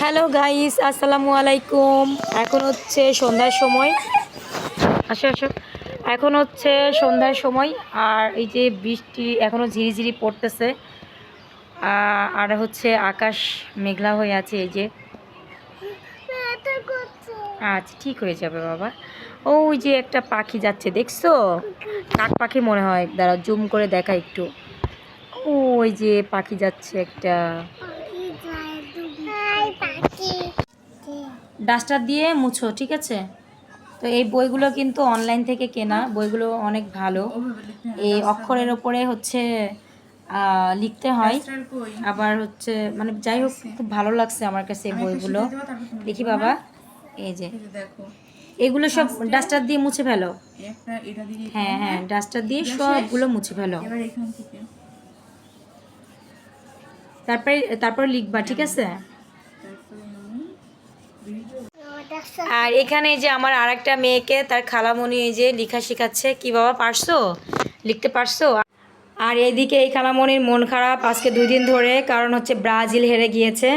Hello guys, আসসালামু আলাইকুম। এখন হচ্ছে সন্ধ্যার সময়। আসো আসো। এখন হচ্ছে সন্ধ্যার সময়, আর এই যে বৃষ্টি এখনও ঝিরিঝিরি পড়তেছে। আর হচ্ছে আকাশ মেঘলা হয়ে আছে। এই যে আচ্ছা, ঠিক হয়ে যাবে বাবা। ওই যে একটা পাখি যাচ্ছে, দেখছো? কাক পাখি মনে হয়, দাঁড়াও জুম করে দেখা একটু। ওই যে পাখি যাচ্ছে একটা। ডাস্টার দিয়ে মুছো, ঠিক আছে? তো এই বইগুলো কিন্তু অনলাইন থেকে কেনা, বইগুলো অনেক ভালো। এই অক্ষরের ওপরে হচ্ছে লিখতে হয়। আবার হচ্ছে মানে যাই হোক, খুব ভালো লাগছে আমার কাছে এই বইগুলো। দেখি বাবা, এই যে এগুলো সব ডাস্টার দিয়ে মুছে ফেলো। হ্যাঁ হ্যাঁ, ডাস্টার দিয়ে সবগুলো মুছে ফেলো। তারপরে তারপরে লিখবা, ঠিক আছে? আর এখানে যে আমার আর একটা মেয়েকে তার খালামণি এই যে লেখা শেখাচ্ছে। কি বাবা, পারছো? লিখতে পারছো? আর এইদিকে এই খালামণির মন খারাপ আজকে 2 দিন ধরে, কারণ হচ্ছে ব্রাজিল হেরে গিয়েছে।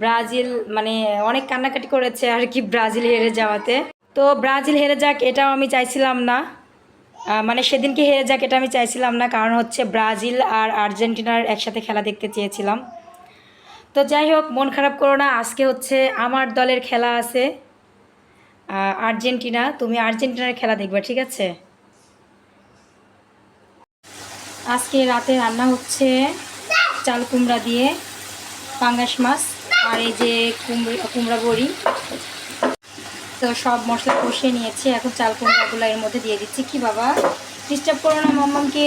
ব্রাজিল মানে অনেক কান্নাকাটি করেছে আর কি, ব্রাজিল হেরে যাওয়াতে। তো ব্রাজিল হেরে যাক এটাও আমি চাইছিলাম না, মানে সেদিনকে হেরে যাক এটা আমি চাইছিলাম না, কারণ হচ্ছে ব্রাজিল আর আর্জেন্টিনার একসাথে খেলা দেখতে চেয়েছিলাম। তো যাই হোক, মন খারাপ করো না, আজকে হচ্ছে আমার দলের খেলা আছে, আর্জেন্টিনা। তুমি আর্জেন্টিনার খেলা দেখবা, ঠিক আছে? আজকে রাতে রান্না হচ্ছে চাল কুমড়া দিয়ে পাঙ্গাস মাছ, আর এই যে কুমড়া বড়ি। তো সব মশলা কষিয়ে নিয়েছি, এখন চাল কুমড়াগুলো এর মধ্যে দিয়ে দিচ্ছি। কি বাবা, ডিস্টার্ব করো না মাম্মামকে।